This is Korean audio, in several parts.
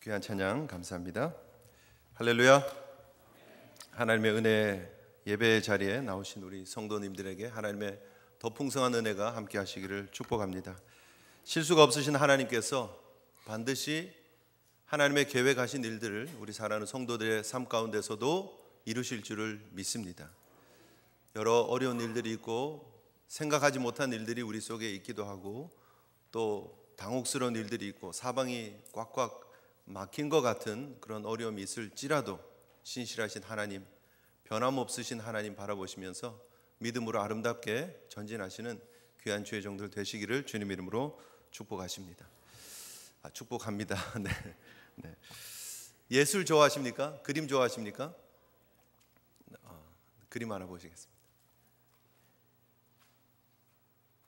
귀한 찬양 감사합니다. 할렐루야. 하나님의 은혜 예배 자리에 나오신 우리 성도님들에게 하나님의 더 풍성한 은혜가 함께 하시기를 축복합니다. 실수가 없으신 하나님께서 반드시 하나님의 계획하신 일들을 우리 사랑하는 성도들의 삶 가운데서도 이루실 줄을 믿습니다. 여러 어려운 일들이 있고 생각하지 못한 일들이 우리 속에 있기도 하고 또 당혹스러운 일들이 있고 사방이 꽉꽉 막힌 것 같은 그런 어려움이 있을지라도 신실하신 하나님, 변함없으신 하나님 바라보시면서 믿음으로 아름답게 전진하시는 귀한 주의 종들 되시기를 주님 이름으로 축복하십니다. 축복합니다. 네. 예술 좋아하십니까? 그림 좋아하십니까? 그림 하나 보시겠습니다.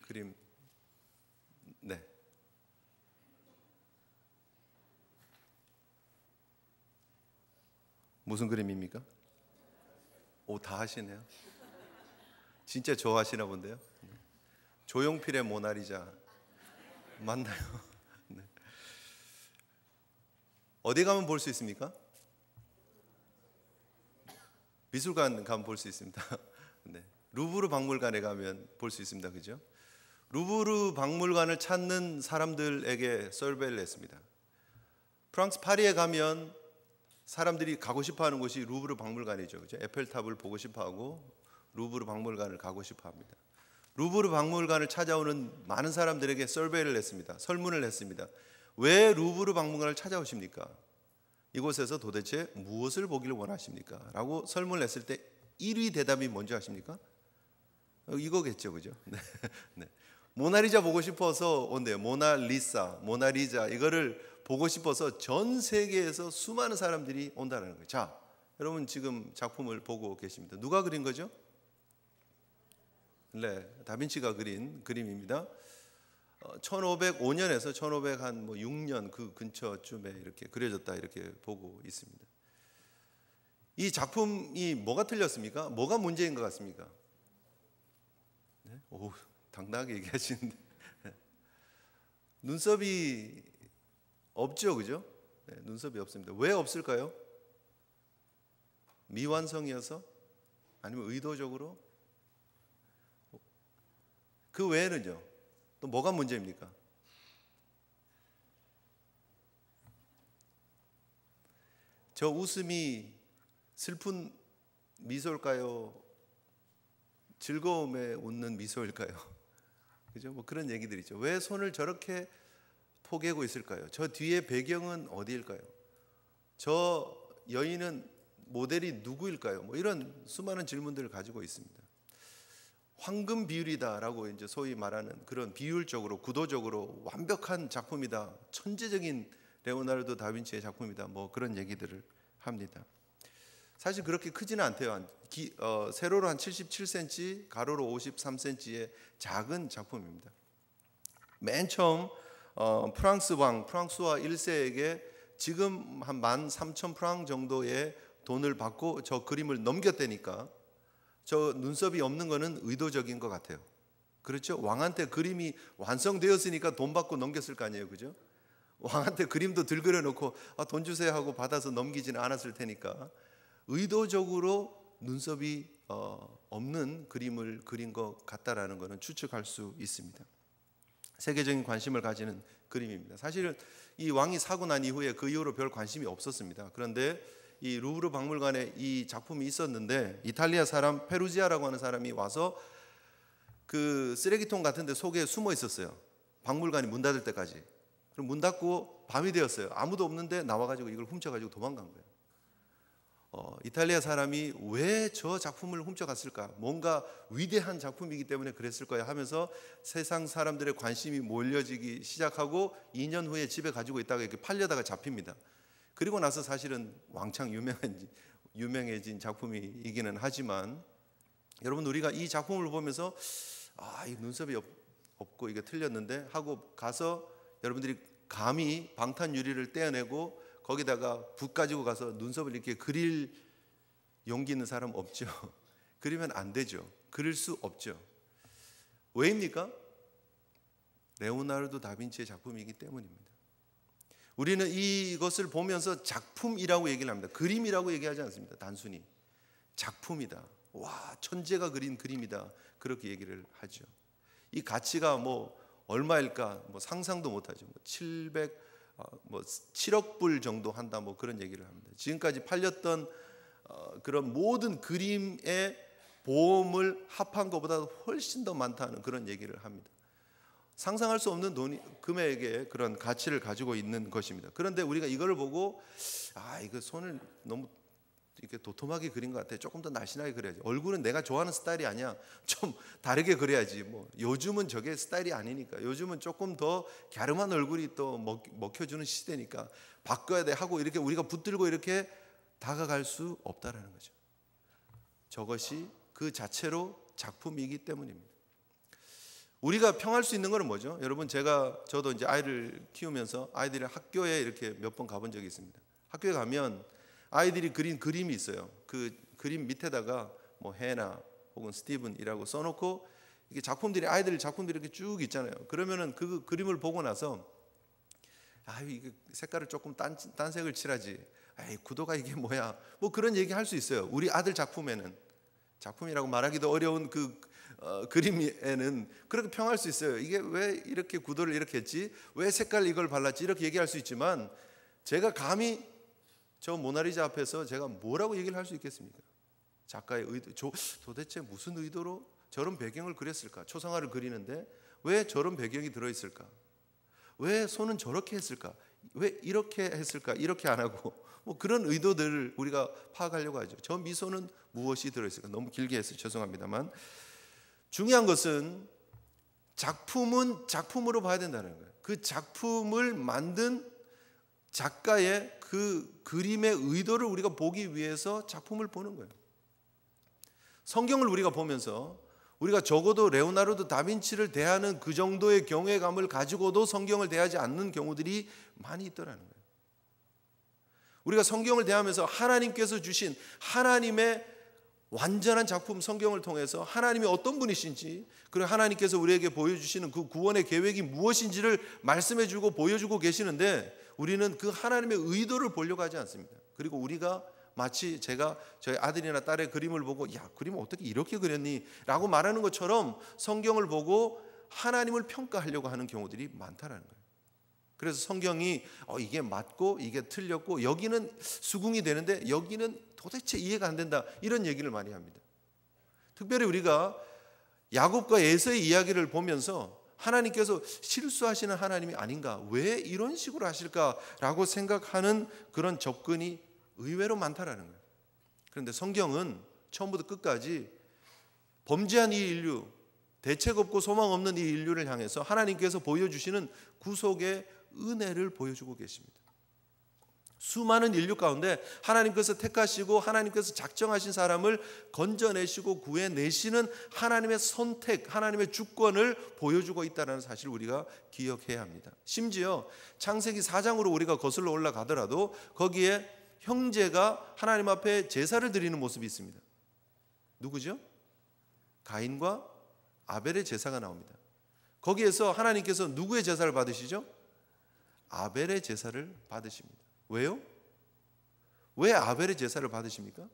그림. 네. 무슨 그림입니까? 오, 다 하시네요. 진짜 좋아하시나 본데요. 조용필의 모나리자 맞나요? 네. 어디 가면 볼 수 있습니까? 미술관 가면 볼 수 있습니다. 네. 루브르 박물관에 가면 볼 수 있습니다. 그죠? 루브르 박물관을 찾는 사람들에게 서베이를 했습니다. 프랑스 파리에 가면 사람들이 가고 싶어하는 곳이 루브르 박물관이죠. 그죠? 에펠탑을 보고 싶어하고 루브르 박물관을 가고 싶어합니다. 루브르 박물관을 찾아오는 많은 사람들에게 서베이를 했습니다. 설문을 했습니다. 왜 루브르 박물관을 찾아오십니까? 이곳에서 도대체 무엇을 보기를 원하십니까? 라고 설문을 했을 때 1위 대답이 뭔지 아십니까? 이거겠죠, 그죠? 네. 모나리자 보고 싶어서 온대요. 모나리자 이거를 보고 싶어서 전 세계에서 수많은 사람들이 온다는 거예요. 자, 여러분 지금 작품을 보고 계십니다. 누가 그린 거죠? 네, 다빈치가 그린 그림입니다. 1505년에서 1506년 그 근처쯤에 이렇게 그려졌다 이렇게 보고 있습니다. 이 작품이 뭐가 틀렸습니까? 뭐가 문제인 것 같습니까? 네? 오, 당당하게 얘기하시는데 눈썹이 없죠, 그죠? 네, 눈썹이 없습니다. 왜 없을까요? 미완성이어서? 아니면 의도적으로? 그 외에는요? 또 뭐가 문제입니까? 저 웃음이 슬픈 미소일까요? 즐거움에 웃는 미소일까요? 그죠? 뭐 그런 얘기들 있죠. 왜 손을 저렇게 포개고 있을까요? 저 뒤에 배경은 어디일까요? 저 여인은 모델이 누구일까요? 뭐 이런 수많은 질문들을 가지고 있습니다. 황금 비율이다라고 이제 소위 말하는 그런 비율적으로 구도적으로 완벽한 작품이다. 천재적인 레오나르도 다빈치의 작품이다. 뭐 그런 얘기들을 합니다. 사실 그렇게 크지는 않대요. 세로로 한 77cm, 가로로 53cm의 작은 작품입니다. 맨 처음 프랑스 왕 프랑스와 1세에게 지금 한 13,000프랑 정도의 돈을 받고 저 그림을 넘겼다니까 저 눈썹이 없는 거는 의도적인 것 같아요. 그렇죠? 왕한테 그림이 완성되었으니까 돈 받고 넘겼을 거 아니에요, 그죠? 왕한테 그림도 들그려 놓고 돈 주세요 하고 받아서 넘기지는 않았을 테니까 의도적으로 눈썹이 없는 그림을 그린 것 같다라는 것은 추측할 수 있습니다. 세계적인 관심을 가지는 그림입니다. 사실은 이 왕이 사고 난 이후에 그 이후로 별 관심이 없었습니다. 그런데 이 루브르 박물관에 이 작품이 있었는데 이탈리아 사람 페루지아라고 하는 사람이 와서 그 쓰레기통 같은 데 속에 숨어 있었어요. 박물관이 문 닫을 때까지. 그럼 문 닫고 밤이 되었어요. 아무도 없는데 나와가지고 이걸 훔쳐가지고 도망간 거예요. 이탈리아 사람이 왜 저 작품을 훔쳐갔을까? 뭔가 위대한 작품이기 때문에 그랬을 거야 하면서 세상 사람들의 관심이 몰려지기 시작하고 2년 후에 집에 가지고 있다가 이렇게 팔려다가 잡힙니다. 그리고 나서 사실은 왕창 유명해진 작품이기는 하지만 여러분 우리가 이 작품을 보면서 이 눈썹이 없고 이게 틀렸는데 하고 가서 여러분들이 감히 방탄 유리를 떼어내고 거기다가 붓 가지고 가서 눈썹을 이렇게 그릴 용기 있는 사람 없죠. 그리면 안 되죠. 그릴 수 없죠. 왜입니까? 레오나르도 다빈치의 작품이기 때문입니다. 우리는 이것을 보면서 작품이라고 얘기를 합니다. 그림이라고 얘기하지 않습니다. 단순히 작품이다. 와, 천재가 그린 그림이다. 그렇게 얘기를 하죠. 이 가치가 뭐 얼마일까? 뭐 상상도 못하죠. 7억 불 정도 한다. 뭐 그런 얘기를 합니다. 지금까지 팔렸던 그런 모든 그림의 보험을 합한 것보다 훨씬 더 많다는 그런 얘기를 합니다. 상상할 수 없는 금액의 그런 가치를 가지고 있는 것입니다. 그런데 우리가 이걸 보고 이거 손을 너무 이렇게 도톰하게 그린 것 같아. 조금 더 날씬하게 그려야지. 얼굴은 내가 좋아하는 스타일이 아니야. 좀 다르게 그려야지. 뭐 요즘은 저게 스타일이 아니니까. 요즘은 조금 더 갸름한 얼굴이 또 먹혀주는 시대니까 바꿔야 돼 하고 이렇게 우리가 붙들고 이렇게 다가갈 수 없다라는 거죠. 저것이 그 자체로 작품이기 때문입니다. 우리가 평할 수 있는 것은 뭐죠? 여러분, 저도 이제 아이를 키우면서 아이들이 학교에 이렇게 몇 번 가본 적이 있습니다. 학교에 가면 아이들이 그린 그림이 있어요. 그 그림 밑에다가 뭐 해나 혹은 스티븐이라고 써놓고 이게 아이들 작품들이 이렇게 쭉 있잖아요. 그러면은 그 그림을 보고 나서 이게 색깔을 조금 딴 색을 칠하지. 구도가 이게 뭐야? 뭐 그런 얘기 할 수 있어요. 우리 아들 작품이라고 말하기도 어려운 그림에는 그렇게 평할 수 있어요. 이게 왜 이렇게 구도를 이렇게 했지? 왜 색깔 이걸 발랐지? 이렇게 얘기할 수 있지만 제가 감히 저 모나리자 앞에서 제가 뭐라고 얘기를 할 수 있겠습니까? 작가의 의도, 도대체 무슨 의도로 저런 배경을 그렸을까? 초상화를 그리는데 왜 저런 배경이 들어있을까? 왜 손은 저렇게 했을까? 왜 이렇게 했을까? 이렇게 안 하고 뭐 그런 의도들을 우리가 파악하려고 하죠. 저 미소는 무엇이 들어있을까? 너무 길게 해서 죄송합니다만 중요한 것은 작품은 작품으로 봐야 된다는 거예요. 그 작품을 만든 작가의 그 그림의 의도를 우리가 보기 위해서 작품을 보는 거예요. 성경을 우리가 보면서 우리가 적어도 레오나르도 다빈치를 대하는 그 정도의 경외감을 가지고도 성경을 대하지 않는 경우들이 많이 있더라는 거예요. 우리가 성경을 대하면서 하나님께서 주신 하나님의 완전한 작품 성경을 통해서 하나님이 어떤 분이신지, 그리고 하나님께서 우리에게 보여주시는 그 구원의 계획이 무엇인지를 말씀해주고 보여주고 계시는데 우리는 그 하나님의 의도를 보려고 하지 않습니다. 그리고 우리가 마치 제가 저희 아들이나 딸의 그림을 보고 그림 어떻게 이렇게 그렸니? 라고 말하는 것처럼 성경을 보고 하나님을 평가하려고 하는 경우들이 많다는 거예요. 그래서 성경이 이게 맞고 이게 틀렸고 여기는 수긍이 되는데 여기는 도대체 이해가 안 된다, 이런 얘기를 많이 합니다. 특별히 우리가 야곱과 에서의 이야기를 보면서 하나님께서 실수하시는 하나님이 아닌가, 왜 이런 식으로 하실까라고 생각하는 그런 접근이 의외로 많다라는 거예요. 그런데 성경은 처음부터 끝까지 범죄한 이 인류, 대책 없고 소망 없는 이 인류를 향해서 하나님께서 보여주시는 구속의 은혜를 보여주고 계십니다. 수많은 인류 가운데 하나님께서 택하시고 하나님께서 작정하신 사람을 건져내시고 구해내시는 하나님의 선택, 하나님의 주권을 보여주고 있다는 사실을 우리가 기억해야 합니다. 심지어 창세기 4장으로 우리가 거슬러 올라가더라도 거기에 형제가 하나님 앞에 제사를 드리는 모습이 있습니다. 누구죠? 가인과 아벨의 제사가 나옵니다. 거기에서 하나님께서 누구의 제사를 받으시죠? 아벨의 제사를 받으십니다. 왜요? 왜 아벨의 제사를 받으십니까?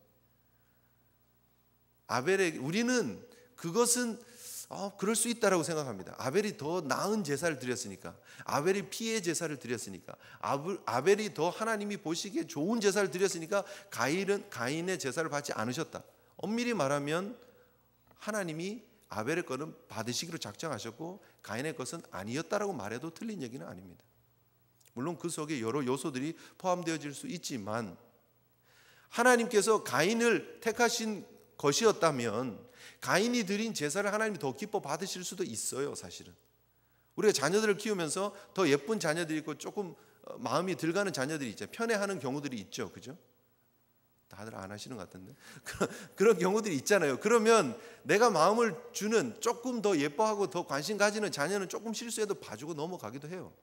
우리는 그것은 그럴 수 있다라고 생각합니다. 아벨이 더 나은 제사를 드렸으니까, 아벨이 피의 제사를 드렸으니까, 아벨이 더 하나님이 보시기에 좋은 제사를 드렸으니까 가인의 제사를 받지 않으셨다. 엄밀히 말하면 하나님이 아벨의 것은 받으시기로 작정하셨고 가인의 것은 아니었다라고 말해도 틀린 얘기는 아닙니다. 물론 그 속에 여러 요소들이 포함되어질 수 있지만 하나님께서 가인을 택하신 것이었다면 가인이 드린 제사를 하나님이 더 기뻐 받으실 수도 있어요. 사실은 우리가 자녀들을 키우면서 더 예쁜 자녀들이 있고 조금 마음이 들가는 자녀들이 있죠. 편애하는 경우들이 있죠. 그죠? 다들 안 하시는 것 같은데 그런 경우들이 있잖아요. 그러면 내가 마음을 주는, 조금 더 예뻐하고 더 관심 가지는 자녀는 조금 실수해도 봐주고 넘어가기도 해요.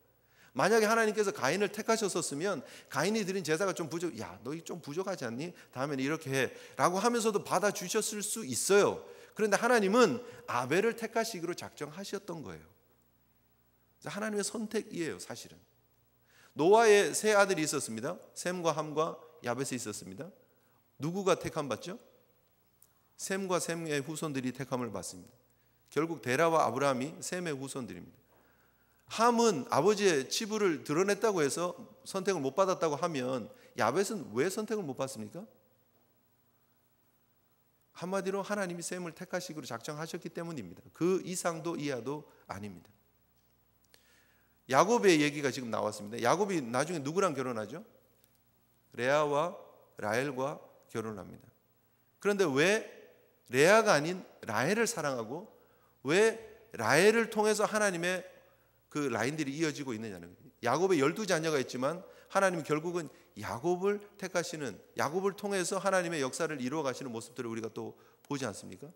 만약에 하나님께서 가인을 택하셨었으면 가인이 드린 제사가 좀 너 좀 부족하지 않니? 다음에는 이렇게 해 라고 하면서도 받아주셨을 수 있어요. 그런데 하나님은 아벨을 택하시기로 작정하셨던 거예요. 하나님의 선택이에요. 사실은 노아의 세 아들이 있었습니다. 셈과 함과 야벳이 있었습니다. 누구가 택함 받죠? 셈과 셈의 후손들이 택함을 받습니다. 결국 데라와 아브라함이 셈의 후손들입니다. 함은 아버지의 치부를 드러냈다고 해서 선택을 못 받았다고 하면 야벳은 왜 선택을 못 받습니까? 한마디로 하나님이 셈을 택하시기로 작정하셨기 때문입니다. 그 이상도 이하도 아닙니다. 야곱의 얘기가 지금 나왔습니다. 야곱이 나중에 누구랑 결혼하죠? 레아와 라헬과 결혼합니다. 그런데 왜 레아가 아닌 라헬을 사랑하고 왜 라헬을 통해서 하나님의 그 라인들이 이어지고 있느냐는 거예요. 야곱의 12자녀가 있지만 하나님이 결국은 야곱을 택하시는, 야곱을 통해서 하나님의 역사를 이루어 가시는 모습들을 우리가 또 보지 않습니까?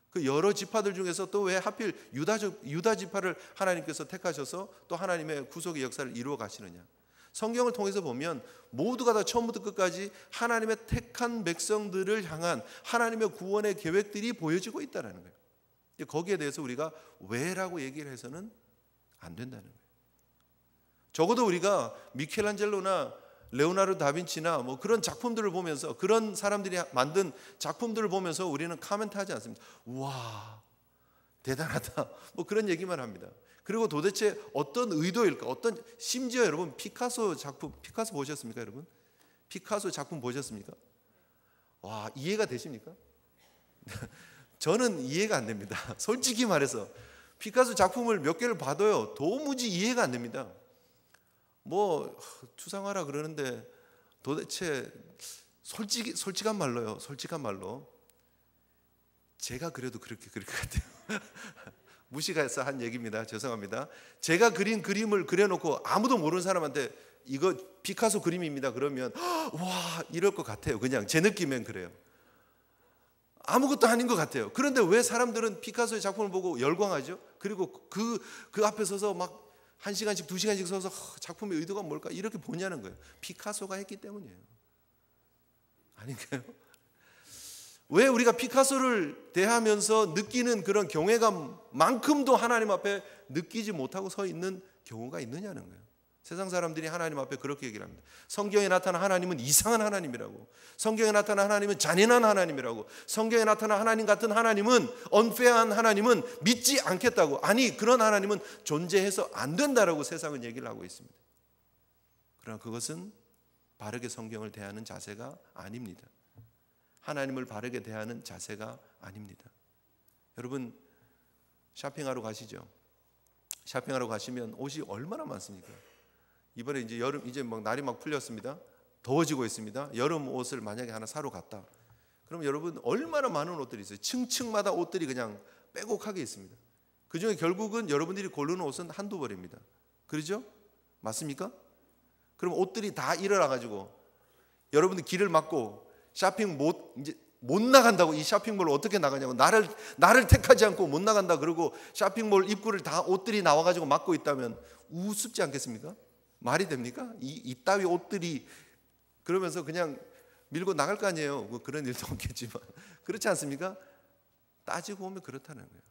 그 여러 지파들 중에서 또 왜 하필 유다 지파를 하나님께서 택하셔서 또 하나님의 구속의 역사를 이루어 가시느냐? 성경을 통해서 보면 모두가 다 처음부터 끝까지 하나님의 택한 백성들을 향한 하나님의 구원의 계획들이 보여지고 있다는 거예요. 거기에 대해서 우리가 왜라고 얘기를 해서는 안 된다는 거예요. 적어도 우리가 미켈란젤로나 레오나르도 다빈치나 뭐 그런 작품들을 보면서, 그런 사람들이 만든 작품들을 보면서 우리는 카멘트하지 않습니다. 우와, 대단하다, 뭐 그런 얘기만 합니다. 그리고 도대체 어떤 의도일까? 심지어 여러분 피카소 보셨습니까, 여러분? 피카소 작품 보셨습니까? 와, 이해가 되십니까? 저는 이해가 안 됩니다. 솔직히 말해서 피카소 작품을 몇 개를 봐도요, 도무지 이해가 안 됩니다. 뭐 추상화라 그러는데 도대체 솔직한 말로요. 솔직한 말로 제가 그래도 그렇게 그릴 것 같아요. 무시해서 한 얘기입니다. 죄송합니다. 제가 그린 그림을 그려놓고 아무도 모르는 사람한테 이거 피카소 그림입니다 그러면 와, 이럴 것 같아요. 그냥 제 느낌엔 그래요. 아무것도 아닌 것 같아요. 그런데 왜 사람들은 피카소의 작품을 보고 열광하죠? 그리고 그 앞에 서서 막 1시간씩 2시간씩 서서 작품의 의도가 뭘까 이렇게 보냐는 거예요. 피카소가 했기 때문이에요. 아닌가요? 왜 우리가 피카소를 대하면서 느끼는 그런 경외감만큼도 하나님 앞에 느끼지 못하고 서 있는 경우가 있느냐는 거예요. 세상 사람들이 하나님 앞에 그렇게 얘기를 합니다. 성경에 나타난 하나님은 이상한 하나님이라고, 성경에 나타난 하나님은 잔인한 하나님이라고, 성경에 나타난 하나님 같은 하나님은, 언페어한 하나님은 믿지 않겠다고, 아니 그런 하나님은 존재해서 안 된다라고 세상은 얘기를 하고 있습니다. 그러나 그것은 바르게 성경을 대하는 자세가 아닙니다. 하나님을 바르게 대하는 자세가 아닙니다. 여러분 쇼핑하러 가시죠? 쇼핑하러 가시면 옷이 얼마나 많습니까? 이번에 이제 여름, 이제 막 날이 막 풀렸습니다. 더워지고 있습니다. 여름 옷을 만약에 하나 사러 갔다. 그럼 여러분 얼마나 많은 옷들이 있어요. 층층마다 옷들이 그냥 빼곡하게 있습니다. 그중에 결국은 여러분들이 고르는 옷은 한두 벌입니다. 그렇죠? 맞습니까? 그럼 옷들이 다 일어나 가지고 여러분들 길을 막고 쇼핑 못 나간다고, 이 쇼핑몰을 어떻게 나가냐고, 나를 택하지 않고 못 나간다 그러고 쇼핑몰 입구를 다 옷들이 나와 가지고 막고 있다면 우습지 않겠습니까? 말이 됩니까? 이 따위 옷들이 그러면서 그냥 밀고 나갈 거 아니에요. 뭐 그런 일도 없겠지만 그렇지 않습니까? 따지고 보면 그렇다는 거예요.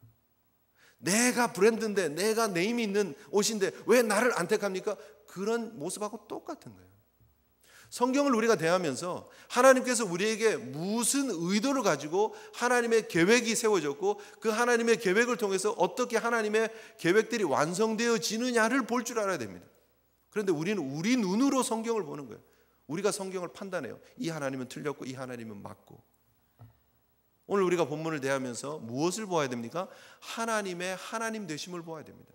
내가 브랜드인데, 내가 네임이 있는 옷인데 왜 나를 안 택합니까? 그런 모습하고 똑같은 거예요. 성경을 우리가 대하면서 하나님께서 우리에게 무슨 의도를 가지고 하나님의 계획이 세워졌고 그 하나님의 계획을 통해서 어떻게 하나님의 계획들이 완성되어지느냐를 볼 줄 알아야 됩니다. 그런데 우리는 우리 눈으로 성경을 보는 거예요. 우리가 성경을 판단해요. 이 하나님은 틀렸고 이 하나님은 맞고. 오늘 우리가 본문을 대하면서 무엇을 보아야 됩니까? 하나님의 하나님 되심을 보아야 됩니다.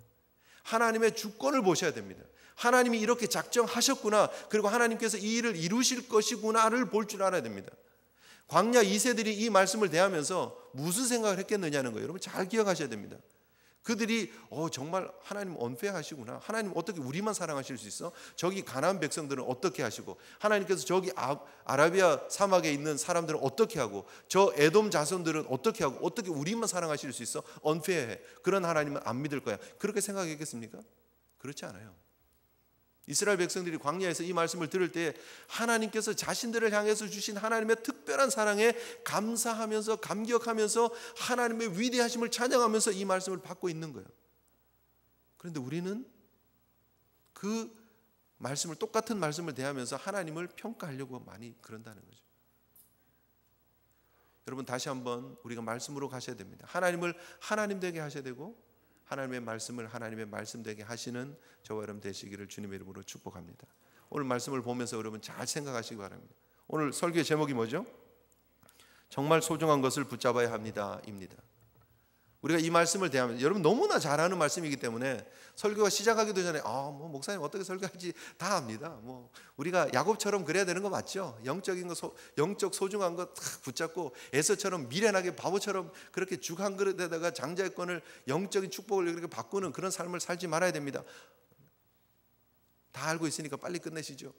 하나님의 주권을 보셔야 됩니다. 하나님이 이렇게 작정하셨구나, 그리고 하나님께서 이 일을 이루실 것이구나를 볼 줄 알아야 됩니다. 광야 2세들이 이 말씀을 대하면서 무슨 생각을 했겠느냐는 거예요. 여러분 잘 기억하셔야 됩니다. 그들이 정말 하나님 언페어하시구나, 하나님 어떻게 우리만 사랑하실 수 있어? 저기 가나안 백성들은 어떻게 하시고, 하나님께서 저기 아라비아 사막에 있는 사람들은 어떻게 하고, 저 에돔 자손들은 어떻게 하고, 어떻게 우리만 사랑하실 수 있어? 언페어해. 그런 하나님은 안 믿을 거야. 그렇게 생각했겠습니까? 그렇지 않아요. 이스라엘 백성들이 광야에서 이 말씀을 들을 때 하나님께서 자신들을 향해서 주신 하나님의 특별한 사랑에 감사하면서 감격하면서 하나님의 위대하심을 찬양하면서 이 말씀을 받고 있는 거예요. 그런데 우리는 그 똑같은 말씀을 대하면서 하나님을 평가하려고 많이 그런다는 거죠. 여러분, 다시 한번 우리가 말씀으로 가셔야 됩니다. 하나님을 하나님 되게 하셔야 되고, 하나님의 말씀을 하나님의 말씀 되게 하시는 저와 여러분 되시기를 주님의 이름으로 축복합니다. 오늘 말씀을 보면서 여러분 잘 생각하시기 바랍니다. 오늘 설교의 제목이 뭐죠? 정말 소중한 것을 붙잡아야 합니다 입니다. 우리가 이 말씀을 대하면, 여러분 너무나 잘 아는 말씀이기 때문에 설교가 시작하기도 전에 뭐 목사님 어떻게 설교할지 다 압니다. 뭐 우리가 야곱처럼 그래야 되는 거 맞죠? 영적인 거, 영적 소중한 거 탁 붙잡고, 에서처럼 미련하게 바보처럼 그렇게 죽 한 그릇에다가 장자의 권을, 영적인 축복을 그렇게 바꾸는 그런 삶을 살지 말아야 됩니다. 다 알고 있으니까 빨리 끝내시죠.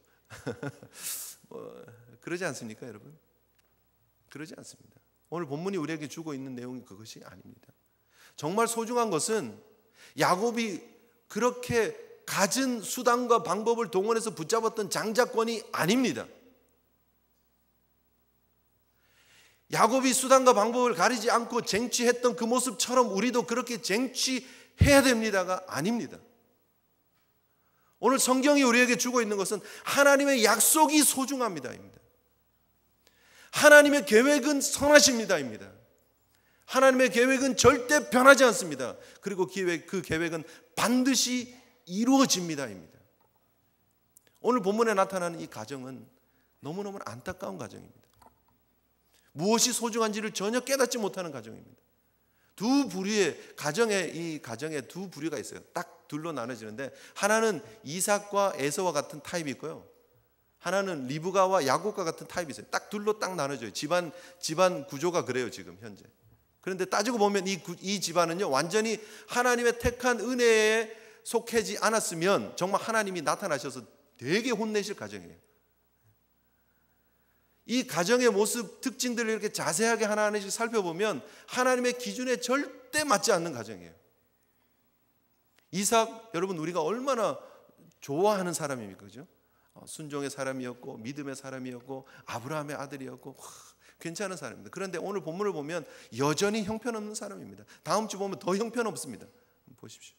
그러지 않습니까, 여러분? 그러지 않습니다. 오늘 본문이 우리에게 주고 있는 내용이 그것이 아닙니다. 정말 소중한 것은 야곱이 그렇게 갖은 수단과 방법을 동원해서 붙잡았던 장자권이 아닙니다. 야곱이 수단과 방법을 가리지 않고 쟁취했던 그 모습처럼 우리도 그렇게 쟁취해야 됩니다가 아닙니다. 오늘 성경이 우리에게 주고 있는 것은 하나님의 약속이 소중합니다입니다. 하나님의 계획은 선하십니다입니다. 하나님의 계획은 절대 변하지 않습니다. 그리고 그 계획은 반드시 이루어집니다입니다. 오늘 본문에 나타나는 이 가정은 너무너무 안타까운 가정입니다. 무엇이 소중한지를 전혀 깨닫지 못하는 가정입니다. 두 부류의 가정에 두 부류가 있어요. 딱 둘로 나눠지는데, 하나는 이삭과 에서와 같은 타입이 있고요, 하나는 리브가와 야곱과 같은 타입이 있어요. 딱 둘로 딱 나눠져요. 집안 구조가 그래요 지금 현재. 그런데 따지고 보면 이 집안은요, 완전히 하나님의 택한 은혜에 속하지 않았으면 정말 하나님이 나타나셔서 되게 혼내실 가정이에요. 이 가정의 모습 특징들을 이렇게 자세하게 하나하나씩 살펴보면 하나님의 기준에 절대 맞지 않는 가정이에요. 이삭, 여러분 우리가 얼마나 좋아하는 사람입니까? 그죠? 순종의 사람이었고 믿음의 사람이었고 아브라함의 아들이었고 괜찮은 사람입니다. 그런데 오늘 본문을 보면 여전히 형편없는 사람입니다. 다음 주 보면 더 형편없습니다. 보십시오.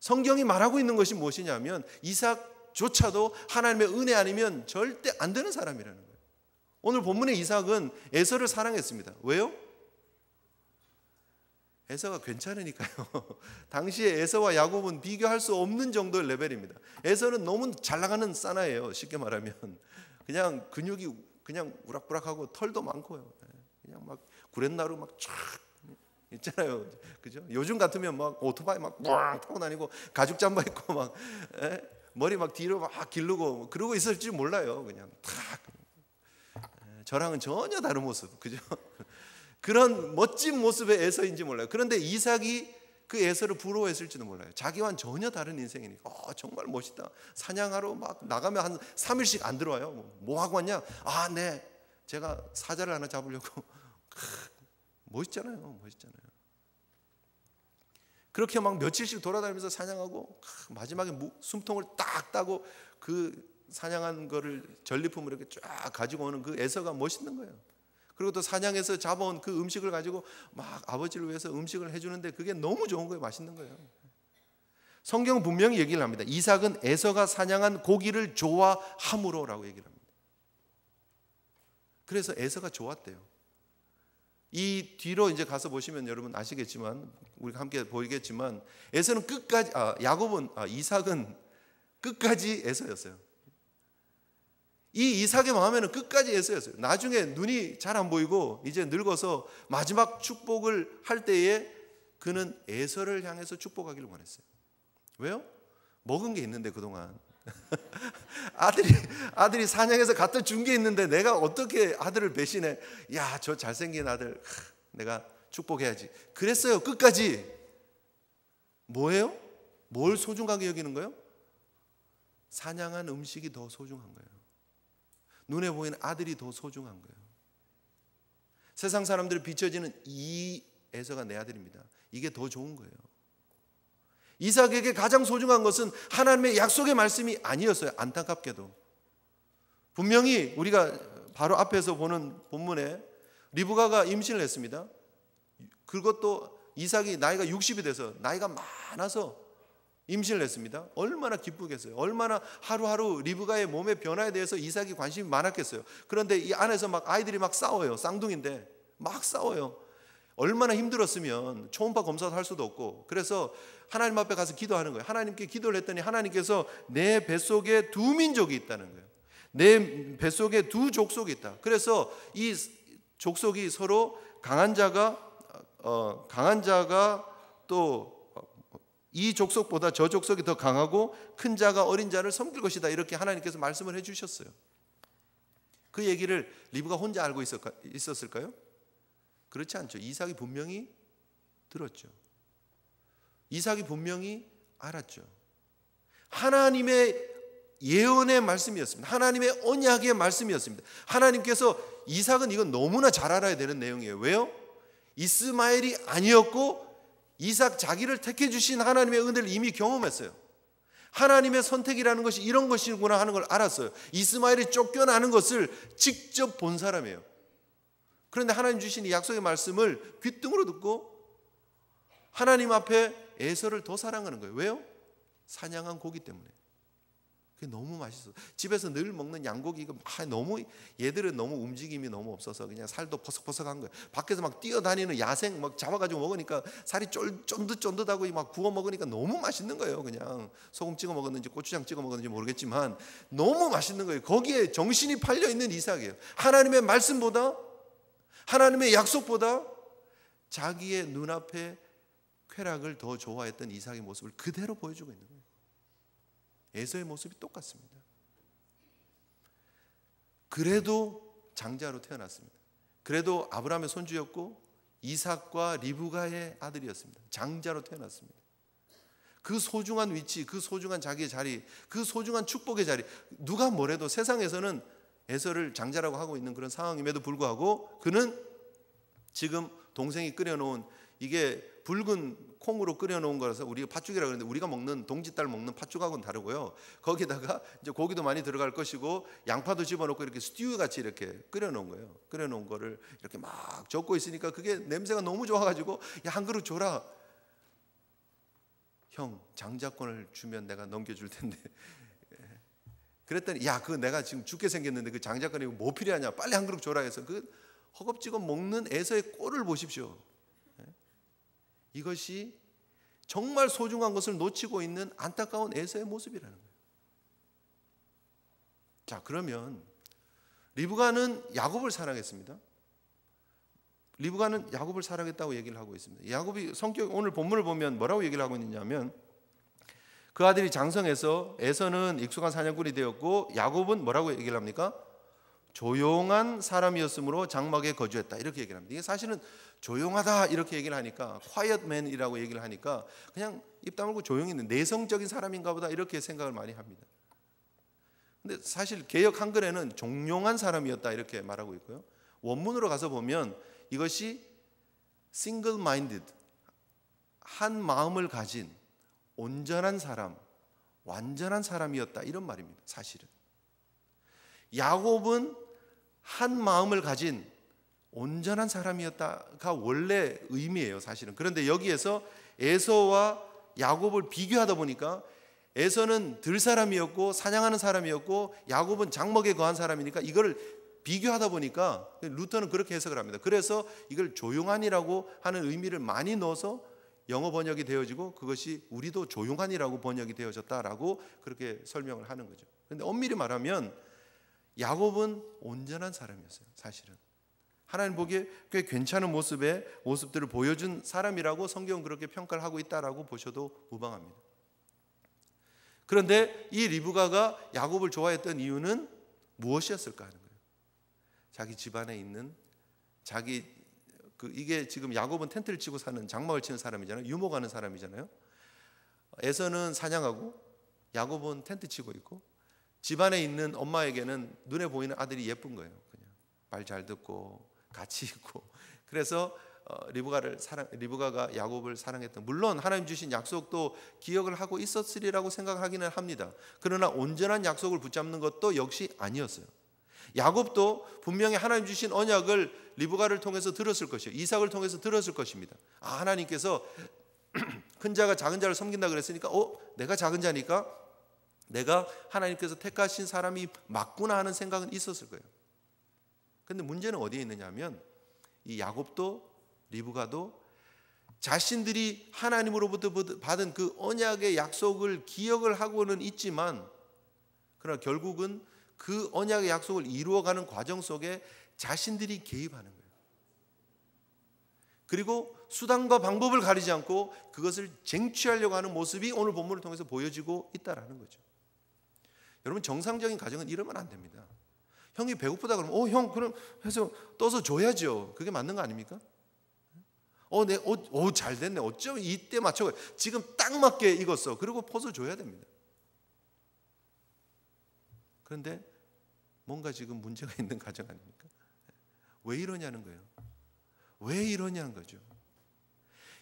성경이 말하고 있는 것이 무엇이냐면 이삭조차도 하나님의 은혜 아니면 절대 안 되는 사람이라는 거예요. 오늘 본문의 이삭은 에서를 사랑했습니다. 왜요? 에서가 괜찮으니까요. 당시에 에서와 야곱은 비교할 수 없는 정도의 레벨입니다. 에서는 너무 잘 나가는 사나이예요. 쉽게 말하면 그냥 근육이 그냥 우락부락하고 털도 많고요. 그냥 막 구렛나루 막 쫙 있잖아요. 그죠? 요즘 같으면 막 오토바이 막 타고 다니고 가죽 잠바 입고 막 머리 막 뒤로 막 기르고 그러고 있을지 몰라요. 그냥 탁. 저랑은 전혀 다른 모습. 그죠? 그런 멋진 모습의 에서인지 몰라요. 그런데 이삭이 그 에서를 부러워했을지도 몰라요. 자기와는 전혀 다른 인생이니까 정말 멋있다. 사냥하러 막 나가면 한 3일씩 안 들어와요. 뭐 하고 왔냐? 네, 제가 사자를 하나 잡으려고. 멋있잖아요. 그렇게 막 며칠씩 돌아다니면서 사냥하고 마지막에 숨통을 딱 따고 그 사냥한 거를 전리품으로 이렇게 쫙 가지고 오는 그 에서가 멋있는 거예요. 그리고 또 사냥해서 잡아온 그 음식을 가지고 막 아버지를 위해서 음식을 해주는데 그게 너무 좋은 거예요. 맛있는 거예요. 성경은 분명히 얘기를 합니다. 이삭은 에서가 사냥한 고기를 좋아함으로라고 얘기를 합니다. 그래서 에서가 좋았대요. 이 뒤로 이제 가서 보시면 여러분 아시겠지만, 우리가 함께 보이겠지만, 에서는 끝까지 이삭은 끝까지 에서였어요. 이 이삭의 마음에는 끝까지 에서였어요. 나중에 눈이 잘 안 보이고 이제 늙어서 마지막 축복을 할 때에 그는 에서를 향해서 축복하기를 원했어요. 왜요? 먹은 게 있는데 그동안 아들이 사냥해서 갖다 준 게 있는데 내가 어떻게 아들을 배신해? 야, 저 잘생긴 아들 내가 축복해야지. 그랬어요. 끝까지. 뭐예요? 뭘 소중하게 여기는 거예요? 사냥한 음식이 더 소중한 거예요. 눈에 보이는 아들이 더 소중한 거예요. 세상 사람들이 비춰지는 이 에서가 내 아들입니다. 이게 더 좋은 거예요. 이삭에게 가장 소중한 것은 하나님의 약속의 말씀이 아니었어요. 안타깝게도. 분명히 우리가 바로 앞에서 보는 본문에 리브가가 임신을 했습니다. 그것도 이삭이 나이가 60이 돼서 나이가 많아서 임신을 했습니다. 얼마나 기쁘겠어요. 얼마나 하루하루 리브가의 몸의 변화에 대해서 이삭이 관심이 많았겠어요. 그런데 이 안에서 막 아이들이 막 싸워요. 쌍둥이인데 막 싸워요. 얼마나 힘들었으면 초음파 검사도 할 수도 없고. 그래서 하나님 앞에 가서 기도하는 거예요. 하나님께 기도를 했더니 하나님께서 내 뱃속에 두 민족이 있다는 거예요. 내 뱃속에 두 족속이 있다. 그래서 이 족속이 서로 강한 자가 또 이 족속보다 저 족속이 더 강하고 큰 자가 어린 자를 섬길 것이다. 이렇게 하나님께서 말씀을 해주셨어요. 그 얘기를 리브가 혼자 알고 있었을까요? 그렇지 않죠. 이삭이 분명히 들었죠. 이삭이 분명히 알았죠. 하나님의 예언의 말씀이었습니다. 하나님의 언약의 말씀이었습니다. 하나님께서 이삭은 이건 너무나 잘 알아야 되는 내용이에요. 왜요? 이스마엘이 아니었고 이삭 자기를 택해 주신 하나님의 은혜를 이미 경험했어요. 하나님의 선택이라는 것이 이런 것이구나 하는 걸 알았어요. 이스마엘이 쫓겨나는 것을 직접 본 사람이에요. 그런데 하나님 주신 이 약속의 말씀을 귓등으로 듣고 하나님 앞에 에서를 더 사랑하는 거예요. 왜요? 사냥한 고기 때문에. 그게 너무 맛있어. 집에서 늘 먹는 양고기가 너무, 얘들은 너무 움직임이 너무 없어서 그냥 살도 퍼석퍼석한 거예요. 밖에서 막 뛰어다니는 야생 막 잡아가지고 먹으니까 살이 쫀득쫀득하고 막 구워 먹으니까 너무 맛있는 거예요. 그냥 소금 찍어 먹었는지 고추장 찍어 먹었는지 모르겠지만 너무 맛있는 거예요. 거기에 정신이 팔려 있는 이삭이에요. 하나님의 말씀보다, 하나님의 약속보다 자기의 눈앞에 쾌락을 더 좋아했던 이삭의 모습을 그대로 보여주고 있는 거예요. 에서의 모습이 똑같습니다. 그래도 장자로 태어났습니다. 그래도 아브라함의 손주였고 이삭과 리브가의 아들이었습니다. 장자로 태어났습니다. 그 소중한 위치, 그 소중한 자기의 자리, 그 소중한 축복의 자리, 누가 뭐래도 세상에서는 에서를 장자라고 하고 있는 그런 상황임에도 불구하고 그는 지금 동생이 끓여놓은, 이게 붉은 콩으로 끓여놓은 거라서 우리가 팥죽이라고 그러는데 우리가 먹는 동짓달 먹는 팥죽하고는 다르고요. 거기다가 이제 고기도 많이 들어갈 것이고 양파도 집어넣고 이렇게 스튜 같이 이렇게 끓여놓은 거예요. 끓여놓은 거를 이렇게 막 젓고 있으니까 그게 냄새가 너무 좋아가지고 야, 한 그릇 줘라. 형, 장자권을 주면 내가 넘겨줄 텐데. 그랬더니 야, 그거 내가 지금 죽게 생겼는데 그 장자권이 뭐 필요하냐, 빨리 한 그릇 줘라 해서 그 허겁지겁 먹는 에서의 꼴을 보십시오. 이것이 정말 소중한 것을 놓치고 있는 안타까운 에서의 모습이라는 거예요. 자, 그러면 리브가는 야곱을 사랑했습니다. 리브가는 야곱을 사랑했다고 얘기를 하고 있습니다. 야곱이 성격, 오늘 본문을 보면 뭐라고 얘기를 하고 있냐면 그 아들이 장성해서 에서는 익숙한 사냥꾼이 되었고 야곱은 뭐라고 얘기를 합니까? 조용한 사람이었으므로 장막에 거주했다, 이렇게 얘기를 합니다. 이게 사실은 조용하다 이렇게 얘기를 하니까, quiet man이라고 얘기를 하니까 그냥 입 다물고 조용히 있는 내성적인 사람인가 보다 이렇게 생각을 많이 합니다. 근데 사실 개역 한글에는 종용한 사람이었다 이렇게 말하고 있고요. 원문으로 가서 보면 이것이 single minded, 한 마음을 가진 온전한 사람, 완전한 사람이었다, 이런 말입니다. 사실은 야곱은 한 마음을 가진 온전한 사람이었다가 원래 의미예요, 사실은. 그런데 여기에서 에서와 야곱을 비교하다 보니까 에서는 들사람이었고 사냥하는 사람이었고 야곱은 장막에 거한 사람이니까 이걸 비교하다 보니까 루터는 그렇게 해석을 합니다. 그래서 이걸 조용한이라고 하는 의미를 많이 넣어서 영어 번역이 되어지고 그것이 우리도 조용한이라고 번역이 되어졌다라고 그렇게 설명을 하는 거죠. 그런데 엄밀히 말하면 야곱은 온전한 사람이었어요. 사실은 하나님 보기에 꽤 괜찮은 모습들을 보여준 사람이라고 성경은 그렇게 평가를 하고 있다라고 보셔도 무방합니다. 그런데 이 리브가가 야곱을 좋아했던 이유는 무엇이었을까 하는 거예요. 자기 집안에 있는 이게 지금 야곱은 텐트를 치고 사는, 장막을 치는 사람이잖아요. 유목하는 사람이잖아요. 에서는 사냥하고 야곱은 텐트 치고 있고 집안에 있는 엄마에게는 눈에 보이는 아들이 예쁜 거예요. 그냥 말 잘 듣고 같이 있고. 그래서 리브가가 야곱을 사랑했던, 물론 하나님 주신 약속도 기억을 하고 있었으리라고 생각하기는 합니다. 그러나 온전한 약속을 붙잡는 것도 역시 아니었어요. 야곱도 분명히 하나님 주신 언약을 리브가를 통해서 들었을 것이에요. 이삭을 통해서 들었을 것입니다. 하나님께서 큰 자가 작은 자를 섬긴다 그랬으니까 내가 작은 자니까 내가 하나님께서 택하신 사람이 맞구나 하는 생각은 있었을 거예요. 그런데 문제는 어디에 있느냐 하면 이 야곱도 리브가도 자신들이 하나님으로부터 받은 그 언약의 약속을 기억을 하고는 있지만 그러나 결국은 그 언약의 약속을 이루어가는 과정 속에 자신들이 개입하는 거예요. 그리고 수단과 방법을 가리지 않고 그것을 쟁취하려고 하는 모습이 오늘 본문을 통해서 보여지고 있다는 거죠. 여러분, 정상적인 가정은 이러면 안 됩니다. 형이 배고프다 그러면 형 그럼 해서 떠서 줘야죠. 그게 맞는 거 아닙니까? 내 옷 잘 됐네. 어쩜 이때 맞춰 지금 딱 맞게 익었어. 그리고 퍼서 줘야 됩니다. 그런데 뭔가 지금 문제가 있는 가정 아닙니까? 왜 이러냐는 거예요. 왜 이러냐는 거죠.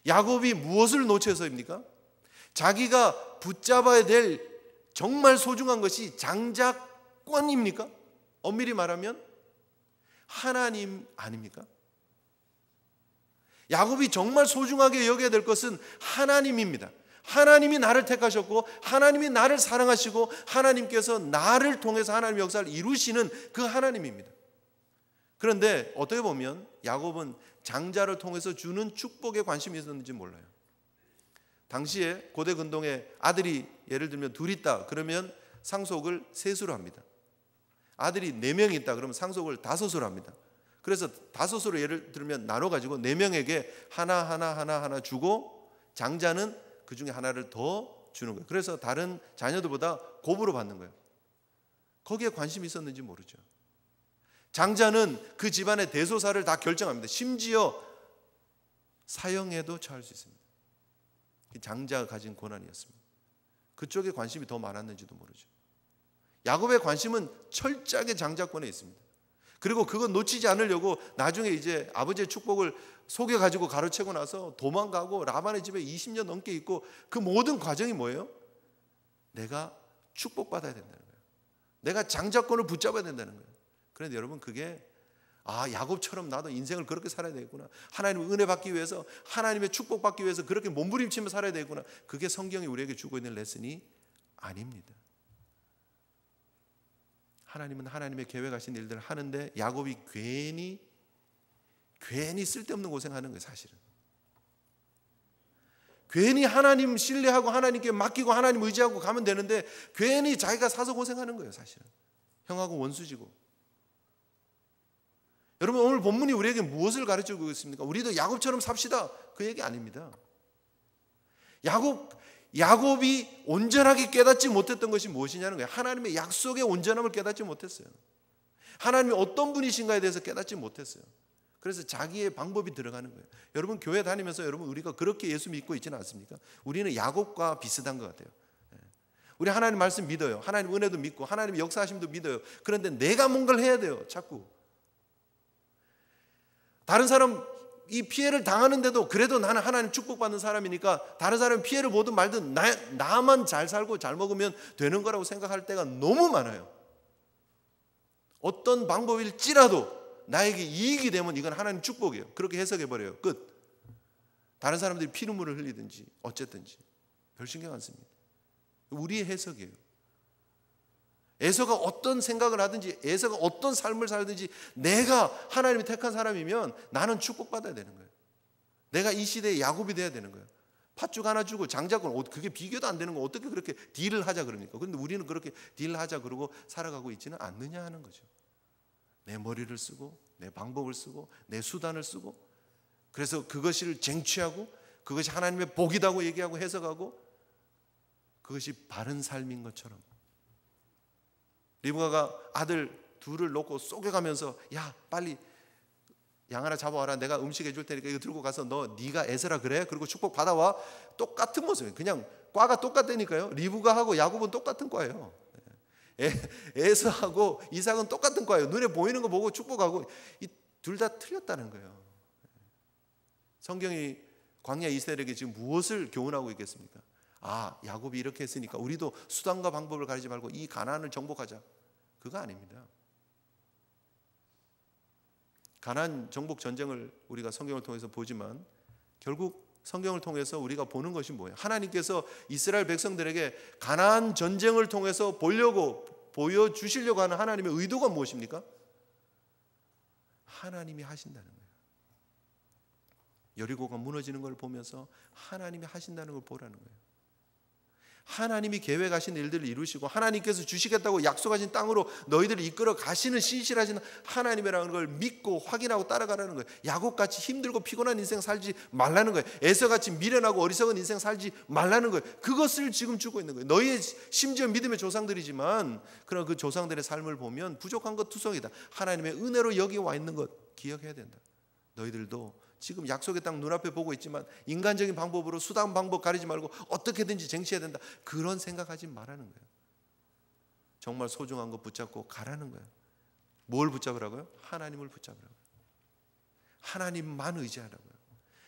야곱이 무엇을 놓쳐서입니까? 자기가 붙잡아야 될 정말 소중한 것이 장자권입니까? 엄밀히 말하면 하나님 아닙니까? 야곱이 정말 소중하게 여겨야 될 것은 하나님입니다. 하나님이 나를 택하셨고 하나님이 나를 사랑하시고 하나님께서 나를 통해서 하나님의 역사를 이루시는 그 하나님입니다. 그런데 어떻게 보면 야곱은 장자를 통해서 주는 축복에 관심이 있었는지 몰라요. 당시에 고대 근동에 아들이 예를 들면 둘 있다 그러면 상속을 셋으로 합니다. 아들이 4명 있다 그러면 상속을 5으로 합니다. 그래서 5으로 예를 들면 나눠가지고 4명에게 하나 주고 장자는 그 중에 하나를 더 주는 거예요. 그래서 다른 자녀들보다 곱으로 받는 거예요. 거기에 관심이 있었는지 모르죠. 장자는 그 집안의 대소사를 다 결정합니다. 심지어 사형에도 처할 수 있습니다. 장자가 가진 권한이었습니다. 그쪽에 관심이 더 많았는지도 모르죠. 야곱의 관심은 철저하게 장자권에 있습니다. 그리고 그건 놓치지 않으려고 나중에 이제 아버지의 축복을 속여가지고 가로채고 나서 도망가고 라반의 집에 20년 넘게 있고 그 모든 과정이 뭐예요? 내가 축복받아야 된다는 거예요. 내가 장자권을 붙잡아야 된다는 거예요. 그런데 여러분 그게 야곱처럼 나도 인생을 그렇게 살아야 되겠구나. 하나님의 은혜 받기 위해서 하나님의 축복 받기 위해서 그렇게 몸부림치며 살아야 되겠구나. 그게 성경이 우리에게 주고 있는 레슨이 아닙니다. 하나님은 하나님의 계획하신 일들을 하는데 야곱이 괜히 쓸데없는 고생하는 거예요. 사실은 괜히 하나님 신뢰하고 하나님께 맡기고 하나님 의지하고 가면 되는데 괜히 자기가 사서 고생하는 거예요. 사실은 형하고 원수지고. 여러분 오늘 본문이 우리에게 무엇을 가르쳐주고 있습니까? 우리도 야곱처럼 삽시다 그 얘기 아닙니다. 야곱이 온전하게 깨닫지 못했던 것이 무엇이냐는 거예요. 하나님의 약속의 온전함을 깨닫지 못했어요. 하나님이 어떤 분이신가에 대해서 깨닫지 못했어요. 그래서 자기의 방법이 들어가는 거예요. 여러분 교회 다니면서 여러분 우리가 그렇게 예수 믿고 있지는 않습니까? 우리는 야곱과 비슷한 것 같아요. 우리 하나님 말씀 믿어요. 하나님 은혜도 믿고 하나님 역사하심도 믿어요. 그런데 내가 뭔가를 해야 돼요. 자꾸. 다른 사람 이 피해를 당하는데도 그래도 나는 하나님 축복받는 사람이니까 다른 사람이 피해를 보든 말든 나만 잘 살고 잘 먹으면 되는 거라고 생각할 때가 너무 많아요. 어떤 방법일지라도 나에게 이익이 되면 이건 하나님 축복이에요. 그렇게 해석해버려요. 끝. 다른 사람들이 피눈물을 흘리든지 어쨌든지 별 신경 안 씁니다. 우리의 해석이에요. 에서가 어떤 생각을 하든지 에서가 어떤 삶을 살든지 내가 하나님이 택한 사람이면 나는 축복받아야 되는 거예요. 내가 이 시대의 야곱이 돼야 되는 거예요. 팥죽 하나 주고 장자권 그게 비교도 안 되는 거 어떻게 그렇게 딜을 하자 그럽니까? 그런데 우리는 그렇게 딜을 하자 그러고 살아가고 있지는 않느냐 하는 거죠. 내 머리를 쓰고 내 방법을 쓰고 내 수단을 쓰고 그래서 그것을 쟁취하고 그것이 하나님의 복이라고 얘기하고 해석하고 그것이 바른 삶인 것처럼 리브가가 아들 둘을 놓고 쏘겨가면서 야 빨리 양 하나 잡아와라. 내가 음식 해줄 테니까 이거 들고 가서 네가 에서라 그래? 그리고 축복 받아와. 똑같은 모습이에요. 그냥 과가 똑같다니까요. 리브가하고 야곱은 똑같은 과예요. 에서하고 이삭은 똑같은 과예요. 눈에 보이는 거 보고 축복하고 둘 다 틀렸다는 거예요. 성경이 광야 이스라엘에게 지금 무엇을 교훈하고 있겠습니까? 야곱이 이렇게 했으니까 우리도 수단과 방법을 가리지 말고 이 가나안을 정복하자. 그거 아닙니다. 가나안 정복 전쟁을 우리가 성경을 통해서 보지만 결국 성경을 통해서 우리가 보는 것이 뭐예요? 하나님께서 이스라엘 백성들에게 가나안 전쟁을 통해서 보여주시려고 하는 하나님의 의도가 무엇입니까? 하나님이 하신다는 거예요. 여리고가 무너지는 걸 보면서 하나님이 하신다는 걸 보라는 거예요. 하나님이 계획하신 일들을 이루시고 하나님께서 주시겠다고 약속하신 땅으로 너희들을 이끌어 가시는 신실하신 하나님이라는 걸 믿고 확인하고 따라가라는 거예요. 야곱같이 힘들고 피곤한 인생 살지 말라는 거예요. 에서같이 미련하고 어리석은 인생 살지 말라는 거예요. 그것을 지금 주고 있는 거예요. 너희의 심지어 믿음의 조상들이지만 그런 그 조상들의 삶을 보면 부족한 것 투성이다. 하나님의 은혜로 여기 와 있는 것 기억해야 된다. 너희들도 지금 약속의 땅 눈앞에 보고 있지만 인간적인 방법으로 수단 방법 가리지 말고 어떻게든지 쟁취해야 된다. 그런 생각하지 말라는 거예요. 정말 소중한 거 붙잡고 가라는 거예요. 뭘 붙잡으라고요? 하나님을 붙잡으라고요. 하나님만 의지하라고요.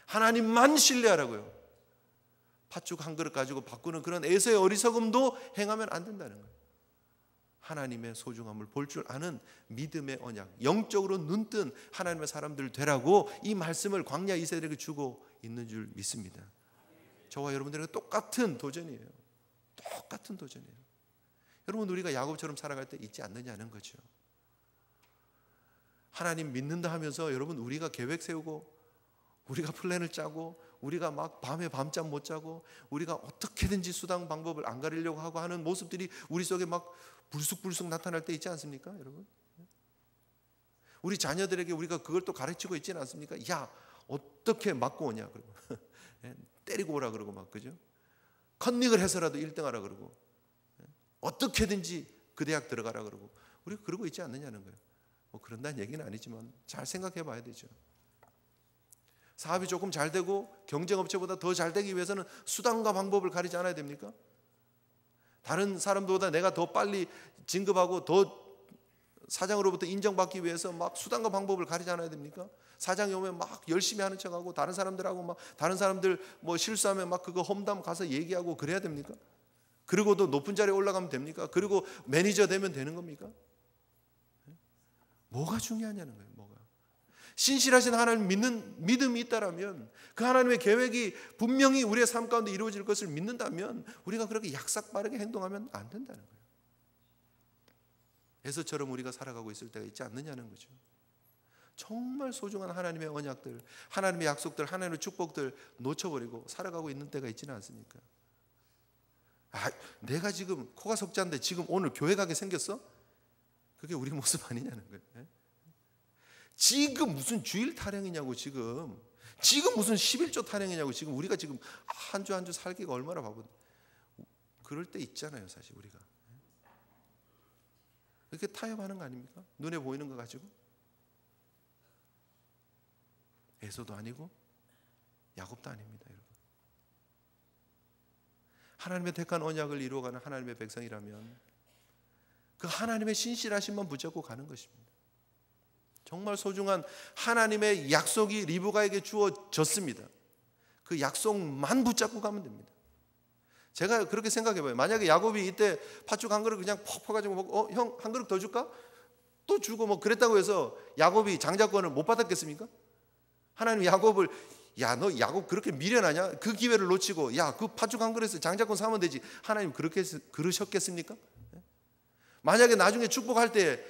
하나님만 신뢰하라고요. 팥죽 한 그릇 가지고 바꾸는 그런 에서의 어리석음도 행하면 안 된다는 거예요. 하나님의 소중함을 볼 줄 아는 믿음의 언약, 영적으로 눈뜬 하나님의 사람들 되라고 이 말씀을 광야 이스라엘에게 주고 있는 줄 믿습니다. 저와 여러분들에게 똑같은 도전이에요. 똑같은 도전이에요. 여러분, 우리가 야곱처럼 살아갈 때 있지 않느냐는 거죠. 하나님 믿는다 하면서 여러분, 우리가 계획 세우고 우리가 플랜을 짜고 우리가 막 밤에 밤잠 못 자고 우리가 어떻게든지 수단 방법을 안 가리려고 하고 하는 모습들이 우리 속에 막 불쑥불쑥 나타날 때 있지 않습니까, 여러분? 우리 자녀들에게 우리가 그걸 또 가르치고 있지는 않습니까? 야, 어떻게 맞고 오냐 그러고 때리고 오라 그러고 막, 그죠? 컨닝을 해서라도 1등하라 그러고 어떻게든지 그 대학 들어가라 그러고 우리가 그러고 있지 않느냐는 거예요. 뭐 그런다는 얘기는 아니지만 잘 생각해 봐야 되죠. 사업이 조금 잘 되고 경쟁업체보다 더 잘 되기 위해서는 수단과 방법을 가리지 않아야 됩니까? 다른 사람들보다 내가 더 빨리 진급하고 더 사장으로부터 인정받기 위해서 막 수단과 방법을 가리지 않아야 됩니까? 사장이 오면 막 열심히 하는 척하고 다른 사람들하고 막 다른 사람들 뭐 실수하면 막 그거 험담 가서 얘기하고 그래야 됩니까? 그리고도 높은 자리에 올라가면 됩니까? 그리고 매니저 되면 되는 겁니까? 뭐가 중요하냐는 거예요. 뭐가 신실하신 하나님 믿는 믿음이 있다라면 그 하나님의 계획이 분명히 우리의 삶 가운데 이루어질 것을 믿는다면 우리가 그렇게 약삭빠르게 행동하면 안 된다는 거예요. 에서처럼 우리가 살아가고 있을 때가 있지 않느냐는 거죠. 정말 소중한 하나님의 언약들, 하나님의 약속들, 하나님의 축복들 놓쳐버리고 살아가고 있는 때가 있지는 않습니까? 내가 지금 코가 석자인데 지금 오늘 교회 가게 생겼어? 그게 우리 모습 아니냐는 거예요. 지금 무슨 주일 타령이냐고, 지금 무슨 11조 타령이냐고, 지금 우리가 지금 한 주 한 주 살기가 얼마나 바쁜데. 그럴 때 있잖아요, 사실 우리가. 이렇게 타협하는 거 아닙니까? 눈에 보이는 거 가지고. 에서도 아니고 야곱도 아닙니다, 여러분. 하나님의 택한 언약을 이루어가는 하나님의 백성이라면 그 하나님의 신실하심만 붙잡고 가는 것입니다. 정말 소중한 하나님의 약속이 리브가에게 주어졌습니다. 그 약속만 붙잡고 가면 됩니다. 제가 그렇게 생각해봐요. 만약에 야곱이 이때 팥죽 한 그릇 그냥 퍽 퍼가지고 먹고 형 한 그릇 더 줄까? 또 주고 뭐 그랬다고 해서 야곱이 장자권을 못 받았겠습니까? 하나님 야곱을 야, 너 야곱 그렇게 미련하냐? 그 기회를 놓치고 야, 그 팥죽 한 그릇에 장자권 사면 되지. 하나님 그렇게 그러셨겠습니까? 만약에 나중에 축복할 때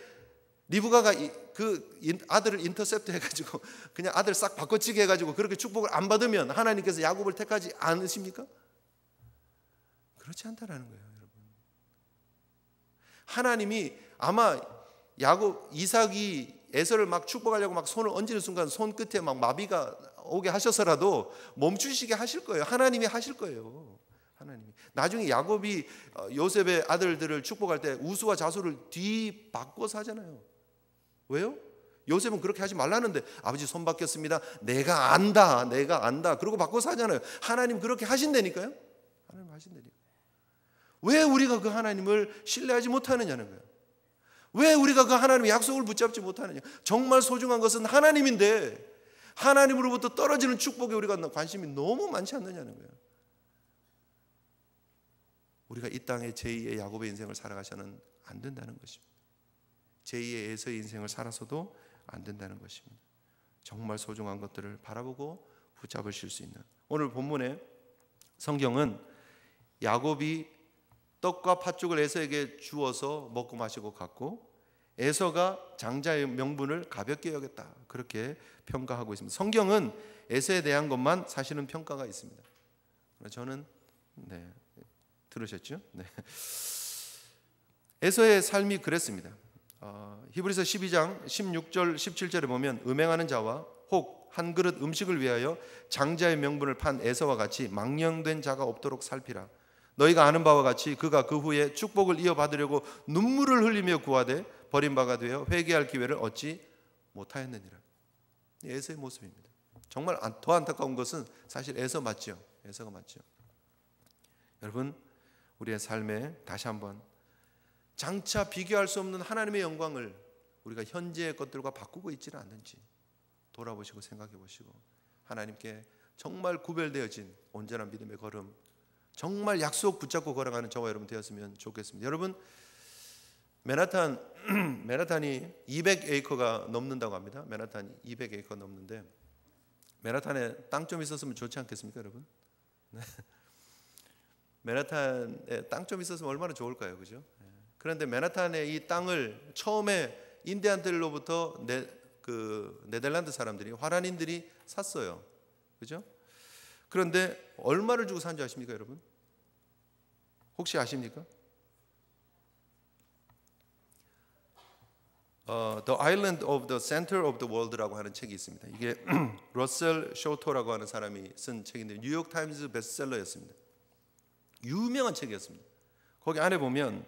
리브가가 그 아들을 인터셉트 해가지고 그냥 아들 싹 바꿔치기 해가지고 그렇게 축복을 안 받으면 하나님께서 야곱을 택하지 않으십니까? 그렇지 않다라는 거예요, 여러분. 하나님이 아마 이삭이 에서를 막 축복하려고 막 손을 얹는 순간 손 끝에 막 마비가 오게 하셔서라도 멈추시게 하실 거예요. 하나님이 하실 거예요. 하나님이. 나중에 야곱이 요셉의 아들들을 축복할 때 우수와 자수를 뒤바꿔서 하잖아요. 왜요? 요셉은 그렇게 하지 말라는데 아버지 손 바뀌었습니다. 내가 안다. 그러고 바꿔서 하잖아요. 하나님 그렇게 하신다니까요. 하나님 하신다니까요. 왜 우리가 그 하나님을 신뢰하지 못하느냐는 거예요. 왜 우리가 그 하나님의 약속을 붙잡지 못하느냐. 정말 소중한 것은 하나님인데 하나님으로부터 떨어지는 축복에 우리가 관심이 너무 많지 않느냐는 거예요. 우리가 이 땅에 제2의 야곱의 인생을 살아가서는 안 된다는 것입니다. 제2의 에서의 인생을 살아서도 안 된다는 것입니다. 정말 소중한 것들을 바라보고 붙잡으실 수 있는 오늘 본문에 성경은 야곱이 떡과 팥죽을 에서에게 주어서 먹고 마시고 갔고 에서가 장자의 명분을 가볍게 여겼다, 그렇게 평가하고 있습니다. 성경은 에서에 대한 것만 사실은 평가가 있습니다. 저는 들으셨죠? 에서의 삶이 그랬습니다. 히브리서 12장 16절 17절에 보면 음행하는 자와 혹 한 그릇 음식을 위하여 장자의 명분을 판 에서와 같이 망령된 자가 없도록 살피라. 너희가 아는 바와 같이 그가 그 후에 축복을 이어받으려고 눈물을 흘리며 구하되 버린 바가 되어 회개할 기회를 얻지 못하였느니라. 에서의 모습입니다. 정말 더 안타까운 것은 사실 에서 맞죠. 에서가 맞죠. 여러분, 우리의 삶에 다시 한번 장차 비교할 수 없는 하나님의 영광을 우리가 현재의 것들과 바꾸고 있지는 않는지 돌아보시고 생각해 보시고, 하나님께 정말 구별되어진 온전한 믿음의 걸음, 정말 약속 붙잡고 걸어가는 저와 여러분 되었으면 좋겠습니다. 여러분, 맨하탄이 200에이커가 넘는다고 합니다. 맨하탄이 200에이커 넘는데 맨하탄에 땅 좀 있었으면 좋지 않겠습니까, 여러분? 맨하탄에 땅 좀 있었으면 얼마나 좋을까요, 그죠? 그런데 맨하탄의 이 땅을 처음에 인디안들로부터 네덜란드 사람들이, 화란인들이 샀어요, 그죠? 그런데 얼마를 주고 산 줄 아십니까, 여러분? 혹시 아십니까? The Island of the Center of the World라고 하는 책이 있습니다. 이게 러셀 쇼토라고 하는 사람이 쓴 책인데 뉴욕 타임즈 베스트셀러였습니다. 유명한 책이었습니다. 거기 안에 보면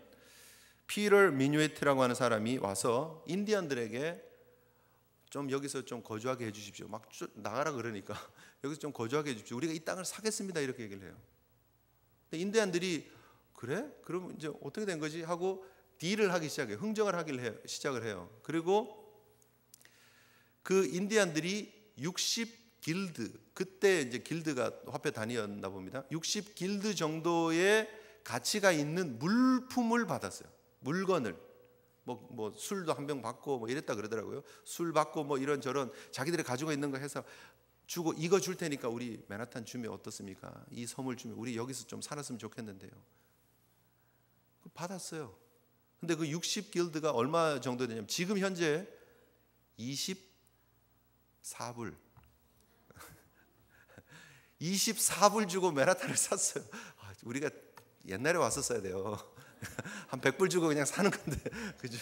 피터 미뉴에트라고 하는 사람이 와서 인디언들에게 좀 여기서 좀 거주하게 해주십시오. 막 나가라 그러니까 여기서 좀 거주하게 해주십시오. 우리가 이 땅을 사겠습니다, 이렇게 얘기를 해요. 근데 인디언들이 그래? 그럼 이제 어떻게 된 거지? 하고 딜을 하기 시작해요. 흥정을 시작을 해요. 그리고 그 인디언들이 60길드, 그때 이제 길드가 화폐 단위였나 봅니다. 60길드 정도의 가치가 있는 물품을 받았어요. 물건을. 뭐 술도 한 병 받고 뭐 이랬다 그러더라고요. 술 받고 뭐 이런저런 자기들이 가지고 있는 거 해서 주고, 이거 줄 테니까 우리 맨하탄 주면 어떻습니까? 이 섬을 주면 우리 여기서 좀 살았으면 좋겠는데요. 받았어요. 근데 그 60길드가 얼마 정도 되냐면 지금 현재 24불 24불 주고 맨하탄을 샀어요. 우리가 옛날에 왔었어야 돼요. 한 100불 주고 그냥 사는 건데, 그죠?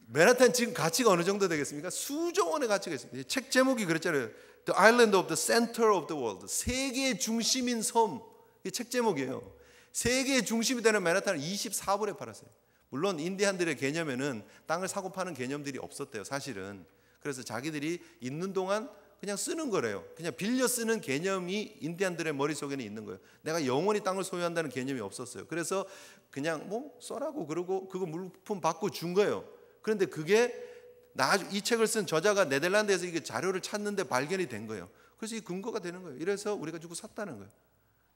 맨하탄 지금 가치가 어느 정도 되겠습니까? 수조 원의 가치가 있습니다. 책 제목이 그랬잖아요. The Island of the Center of the World. 세계의 중심인 섬. 이게 책 제목이에요. 세계의 중심이 되는 맨하탄을 24불에 팔았어요. 물론 인디안들의 개념에는 땅을 사고 파는 개념들이 없었대요, 사실은. 그래서 자기들이 있는 동안 그냥 쓰는 거래요. 그냥 빌려 쓰는 개념이 인디안들의 머릿속에는 있는 거예요. 내가 영원히 땅을 소유한다는 개념이 없었어요. 그래서 그냥 뭐 써라고 그러고 그거 물품 받고 준 거예요. 그런데 그게 이 책을 쓴 저자가 네덜란드에서 이게 자료를 찾는데 발견이 된 거예요. 그래서 이 근거가 되는 거예요. 이래서 우리가 주고 샀다는 거예요.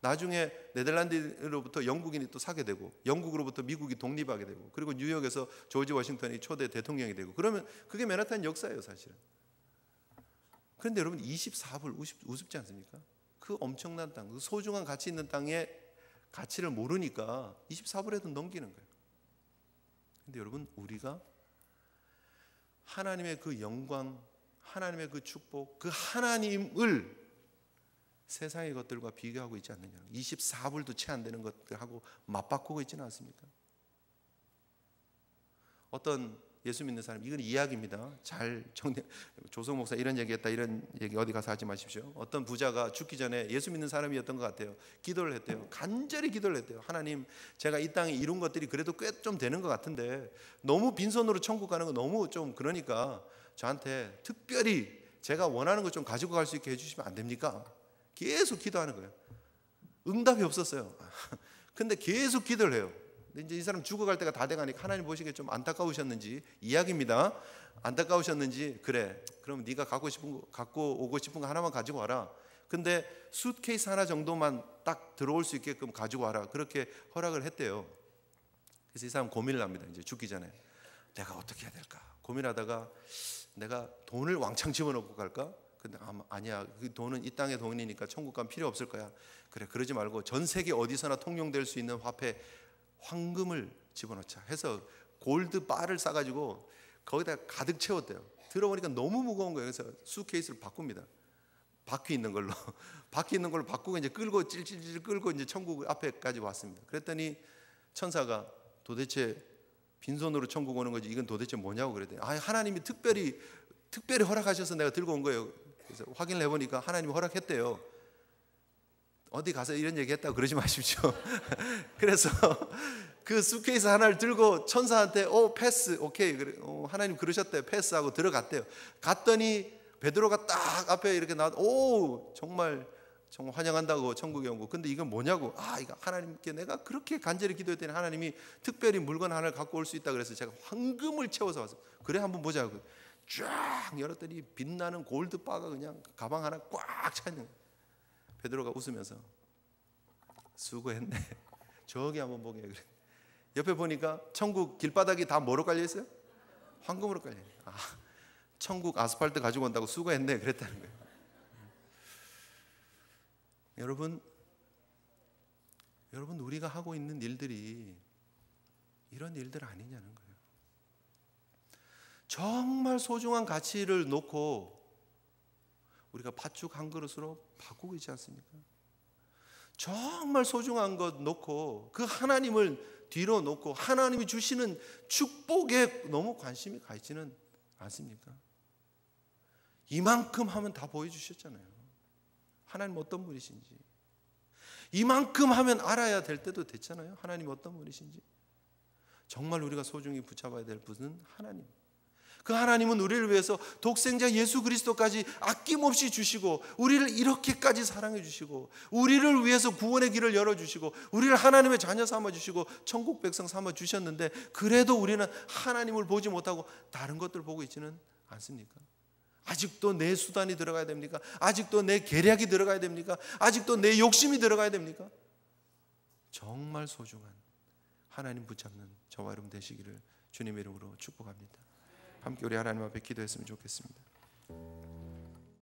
나중에 네덜란드로부터 영국인이 또 사게 되고, 영국으로부터 미국이 독립하게 되고, 그리고 뉴욕에서 조지 워싱턴이 초대 대통령이 되고, 그러면 그게 맨하탄 역사예요, 사실은. 그런데 여러분 24불 우습지 않습니까? 그 엄청난 땅, 그 소중한 가치 있는 땅의 가치를 모르니까 24불에도 넘기는 거예요. 그런데 여러분, 우리가 하나님의 그 영광, 하나님의 그 축복, 그 하나님을 세상의 것들과 비교하고 있지 않느냐. 24불도 채 안 되는 것들하고 맞바꾸고 있지는 않습니까? 어떤 예수 믿는 사람, 이건 이야기입니다. 잘 정리. 조성 목사 이런 얘기했다, 이런 얘기 어디 가서 하지 마십시오. 어떤 부자가 죽기 전에 예수 믿는 사람이었던 것 같아요. 기도를 했대요. 간절히 기도를 했대요. 하나님, 제가 이 땅에 이룬 것들이 그래도 꽤 좀 되는 것 같은데 너무 빈손으로 천국 가는 거 너무 좀 그러니까 저한테 특별히 제가 원하는 것 좀 가지고 갈 수 있게 해주시면 안 됩니까? 계속 기도하는 거예요. 응답이 없었어요. 근데 계속 기도를 해요. 근데 이제 이 사람 죽어갈 때가 다 돼가니까 하나님 보시기에 좀 안타까우셨는지, 이야기입니다. 안타까우셨는지, 그래, 그럼 네가 갖고 오고 싶은 거 하나만 가지고 와라. 근데 수트케이스 하나 정도만 딱 들어올 수 있게끔 가지고 와라. 그렇게 허락을 했대요. 그래서 이 사람 고민을 합니다. 이제 죽기 전에 내가 어떻게 해야 될까 고민하다가 내가 돈을 왕창 집어넣고 갈까? 근데 아니야. 그 돈은 이 땅의 돈이니까 천국 가면 필요 없을 거야. 그래, 그러지 말고 전 세계 어디서나 통용될 수 있는 화폐, 황금을 집어넣자 해서 골드 바를 싸가지고 거기다 가득 채웠대요. 들어보니까 너무 무거운 거예요. 그래서 수케이스를 바꿉니다. 바퀴 있는 걸로 바꾸고 이제 끌고 찔찔찔 끌고 이제 천국 앞에까지 왔습니다. 그랬더니 천사가 도대체 빈손으로 천국 오는 거지 이건 도대체 뭐냐고 그랬더니 하나님이 특별히 허락하셔서 내가 들고 온 거예요. 그래서 확인을 해보니까 하나님이 허락했대요. 어디 가서 이런 얘기 했다고 그러지 마십시오. 그래서 그 수케이스 하나를 들고 천사한테 패스 오케이 그래, 하나님 그러셨대요. 패스하고 들어갔대요. 갔더니 베드로가 딱 앞에 이렇게 정말 환영한다고 천국에 온 거. 근데 이건 뭐냐고. 이거 하나님께 내가 그렇게 간절히 기도했더니 하나님이 특별히 물건 하나를 갖고 올 수 있다 그래서 제가 황금을 채워서 왔어요. 그래 한번 보자고. 쫙 열었더니 빛나는 골드 바가 그냥 가방 하나 꽉 차 있는 거예요. 베드로가 웃으면서 수고했네. 저기 한번 보게. 그래. 옆에 보니까 천국 길바닥이 다 뭐로 깔려 있어요? 황금으로 깔려 있어요. 천국 아스팔트 가지고 온다고 수고했네 그랬다는 거예요. 여러분 우리가 하고 있는 일들이 이런 일들 아니냐는 거예요. 정말 소중한 가치를 놓고 우리가 팥죽 한 그릇으로 바꾸고 있지 않습니까? 정말 소중한 것 놓고 그 하나님을 뒤로 놓고 하나님이 주시는 축복에 너무 관심이 가 있지는 않습니까? 이만큼 하면 다 보여주셨잖아요. 하나님 어떤 분이신지. 이만큼 하면 알아야 될 때도 됐잖아요. 하나님 어떤 분이신지. 정말 우리가 소중히 붙잡아야 될 분은 하나님. 그 하나님은 우리를 위해서 독생자 예수 그리스도까지 아낌없이 주시고 우리를 이렇게까지 사랑해 주시고 우리를 위해서 구원의 길을 열어주시고 우리를 하나님의 자녀 삼아주시고 천국 백성 삼아주셨는데 그래도 우리는 하나님을 보지 못하고 다른 것들 보고 있지는 않습니까? 아직도 내 수단이 들어가야 됩니까? 아직도 내 계략이 들어가야 됩니까? 아직도 내 욕심이 들어가야 됩니까? 정말 소중한 하나님 붙잡는 저와 여러분 되시기를 주님의 이름으로 축복합니다. 함께 우리 하나님 앞에 기도했으면 좋겠습니다.